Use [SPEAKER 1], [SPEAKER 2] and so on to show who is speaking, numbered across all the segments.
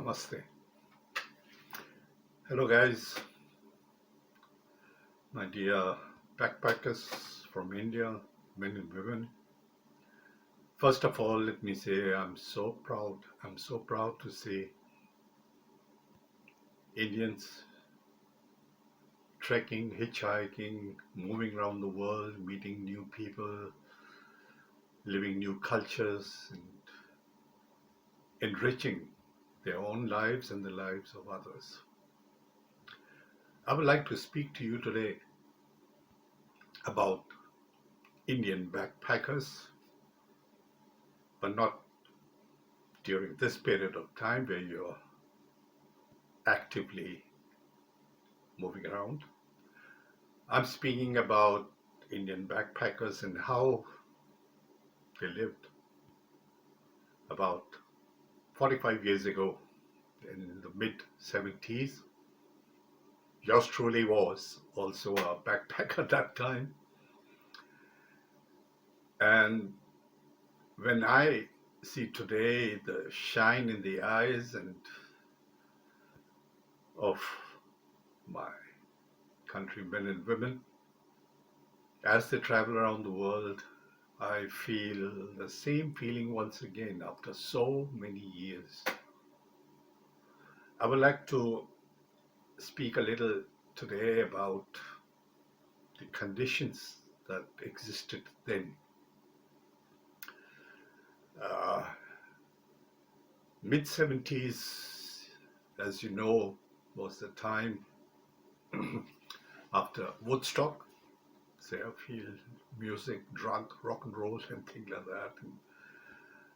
[SPEAKER 1] Namaste. Hello, guys, my dear backpackers from India, men and women. First of all, let me say I'm so proud. I'm so proud to see Indians trekking, hitchhiking, moving around the world, meeting new people, living new cultures, and enriching their own lives and the lives of others. I would like to speak to you today about Indian backpackers, but not during this period of time where you're actively moving around. I'm speaking about Indian backpackers and how they lived about 45 years ago in the mid 70s. Yours truly was also a backpacker at that time. And when I see today the shine in the eyes and of my countrymen and women as they travel around the world, I feel the same feeling once again after so many years. I would like to speak a little today about the conditions that existed then. Uh, Mid 70s, as you know, was the time after Woodstock, Fairfield, music, drug, rock and roll, and things like that. And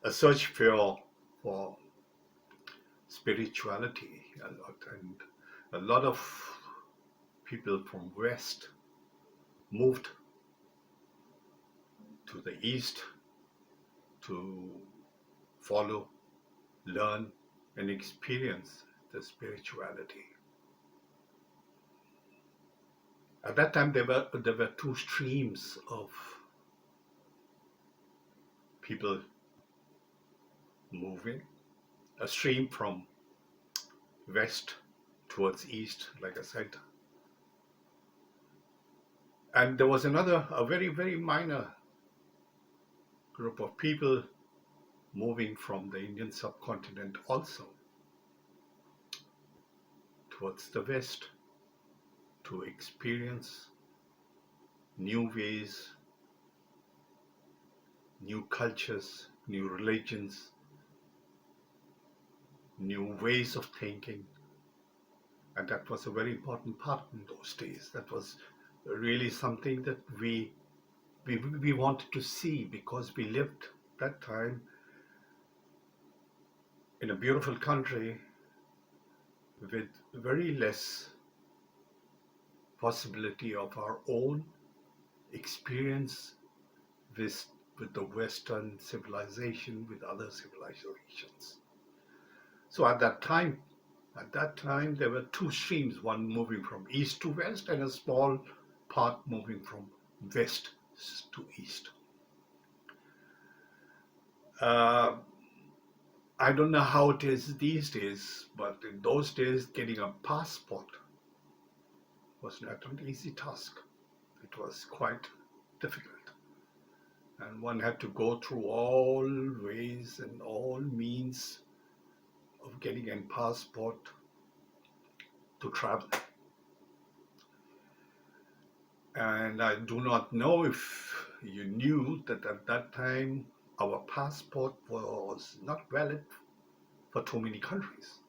[SPEAKER 1] a search for spirituality and a lot of people from West moved to the East to follow, learn, and experience the spirituality. At that time, there were two streams of people moving. A stream from west towards east, like I said, and there was a very, very minor group of people moving from the Indian subcontinent also towards the west to experience new ways, new cultures, new religions, new ways of thinking. And that was a very important part in those days. That was really something that we wanted to see, because we lived that time in a beautiful country with very less possibility of our own experience with the Western civilization, with other civilizations. So at that time, there were two streams, one moving from east to west and a small part moving from west to east. I don't know how it is these days, but in those days, getting a passport was not an easy task. It was quite difficult. And one had to go through all ways and all means of getting a passport to travel. And I do not know if you knew that at that time our passport was not valid for too many countries.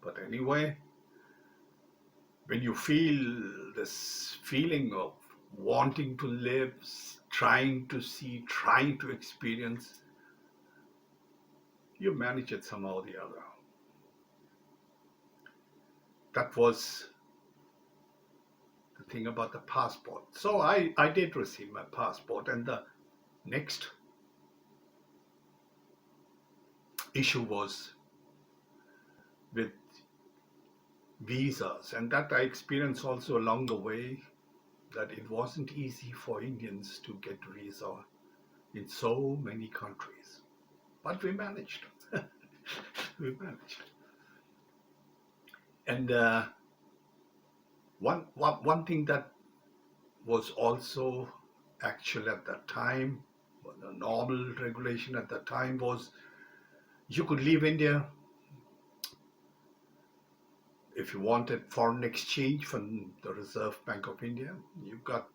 [SPEAKER 1] But anyway, when you feel this feeling of wanting to live, trying to see, trying to experience, you manage it somehow or the other. That was the thing about the passport. So I did receive my passport, and the next issue was with visas, and that I experienced also along the way, that it wasn't easy for Indians to get visa in so many countries, but we managed. We managed. And one thing that was also actual at that time, the normal regulation at that time was you could leave India if you wanted foreign exchange from the Reserve Bank of India. You got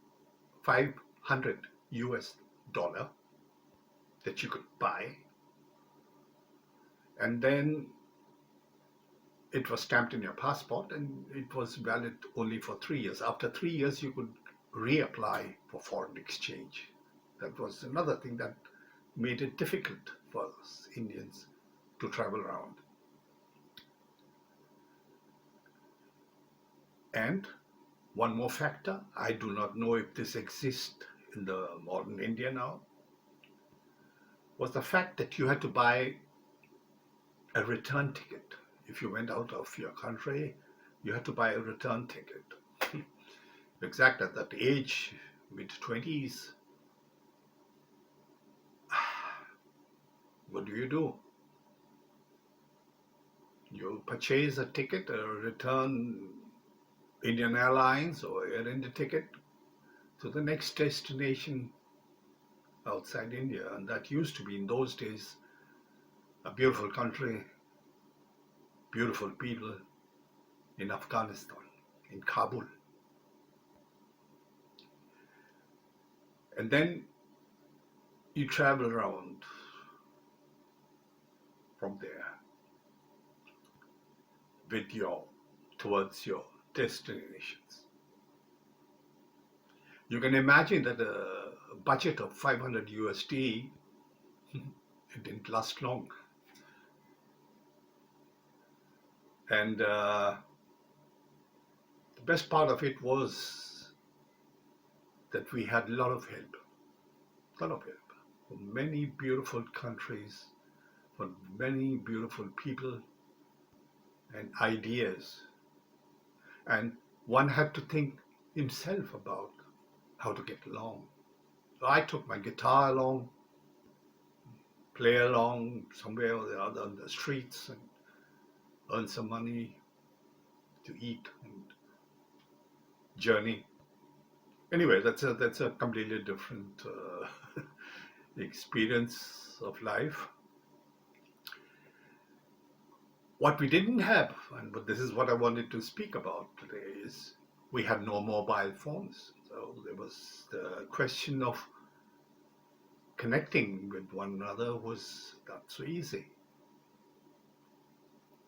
[SPEAKER 1] 500 US dollar that you could buy, and then it was stamped in your passport and it was valid only for 3 years. After 3 years, you could reapply for foreign exchange. That was another thing that made it difficult for us Indians to travel around. And one more factor, I do not know if this exists in the modern India now, was the fact that you had to buy a return ticket. If you went out of your country, you had to buy a return ticket. Exact at that age, mid 20s, what do? You purchase a ticket, a return Indian Airlines or Air India ticket to the next destination outside India. And that used to be, in those days, a beautiful country, beautiful people in Afghanistan, in Kabul. And then you travel around from there towards your destinations. You can imagine that a budget of 500 USD, it didn't last long. And the best part of it was that we had a lot of help from many beautiful countries, from many beautiful people and ideas. And one had to think himself about how to get along. So I took my guitar along, play along somewhere or the other on the streets and earn some money to eat and journey. Anyway, that's a completely different experience of life. What we didn't have, but this is what I wanted to speak about today, is we had no mobile phones. So there was the question of connecting with one another was not so easy.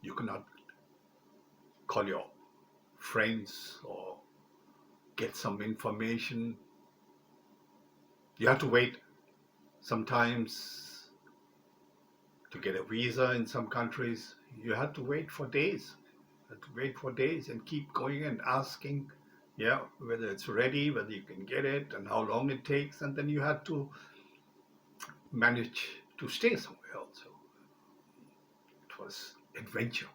[SPEAKER 1] You could not call your friends or get some information. You had to wait sometimes to get a visa in some countries. You had to wait for days. And keep going and asking, yeah, whether it's ready, whether you can get it, and how long it takes, and then you had to manage to stay somewhere also. It was adventure.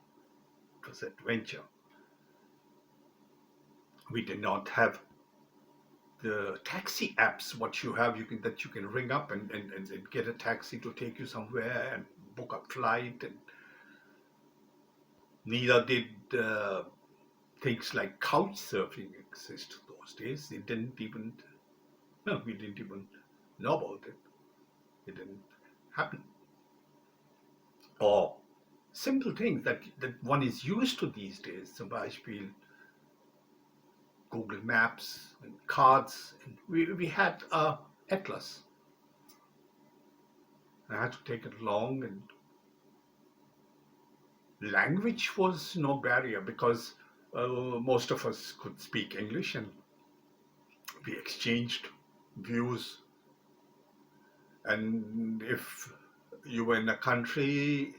[SPEAKER 1] We did not have the taxi apps. What you have, you can ring up and get a taxi to take you somewhere and book a flight. And neither did things like couch surfing exist those days. We didn't even know about it. It didn't happen. Or simple things that one is used to these days. Zum Beispiel Google Maps and cards. And we had a atlas. I had to take it along, and language was no barrier because most of us could speak English, and we exchanged views. And if you were in a country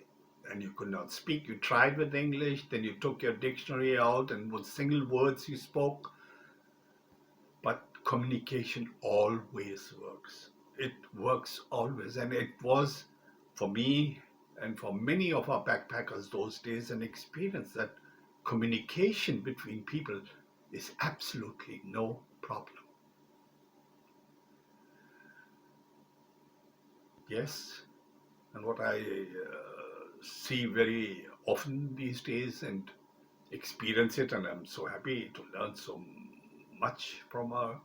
[SPEAKER 1] and you could not speak, you tried with English, then you took your dictionary out and what single words you spoke. But communication always works. It works always. And it was, for me and for many of our backpackers those days, an experience that communication between people is absolutely no problem. Yes, and what I see very often these days and experience it, and I'm so happy to learn so much from our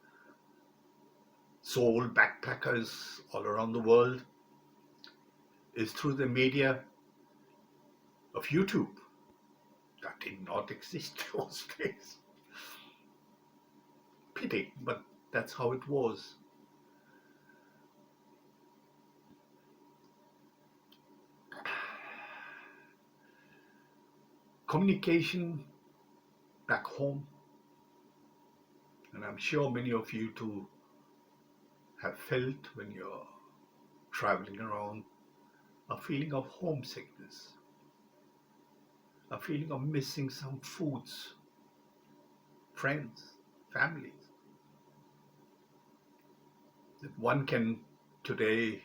[SPEAKER 1] soul backpackers all around the world, is through the media of YouTube. That did not exist those days. Pity, but that's how it was. Communication back home, and I'm sure many of you too have felt when you're traveling around, a feeling of homesickness, a feeling of missing some foods, friends, families, that one can today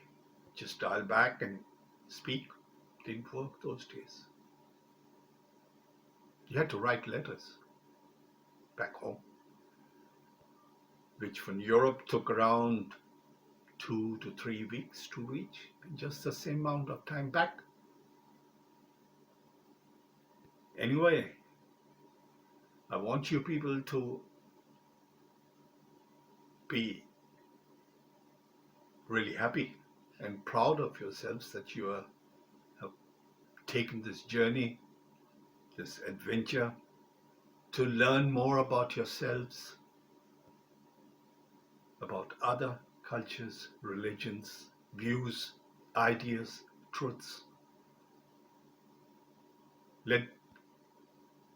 [SPEAKER 1] just dial back and speak. Didn't work those days. You had to write letters back home, which from Europe took around 2 to 3 weeks to reach, and just the same amount of time back. Anyway, I want you people to be really happy and proud of yourselves that you have taken this journey, this adventure, to learn more about yourselves, about other cultures, religions, views, ideas, truths. Let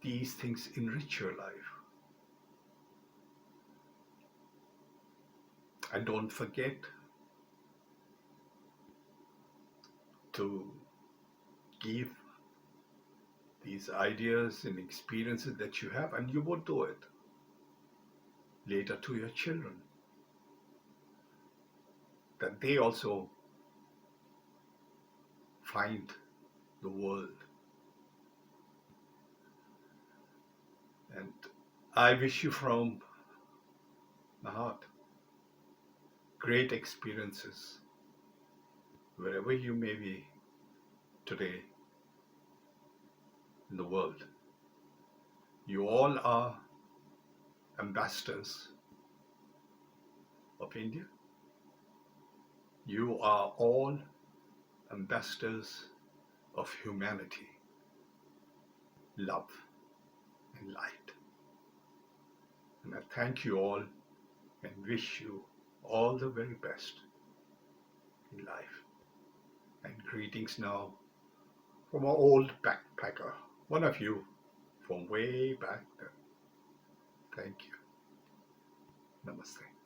[SPEAKER 1] these things enrich your life. And don't forget to give these ideas and experiences that you have, and you would do it later to your children, that they also find the world. And I wish you from my heart great experiences wherever you may be today in the world. You all are ambassadors of India. You are all ambassadors of humanity, love, and light. And I thank you all and wish you all the very best in life. And greetings now from our old backpacker, one of you from way back then. Thank you. Namaste.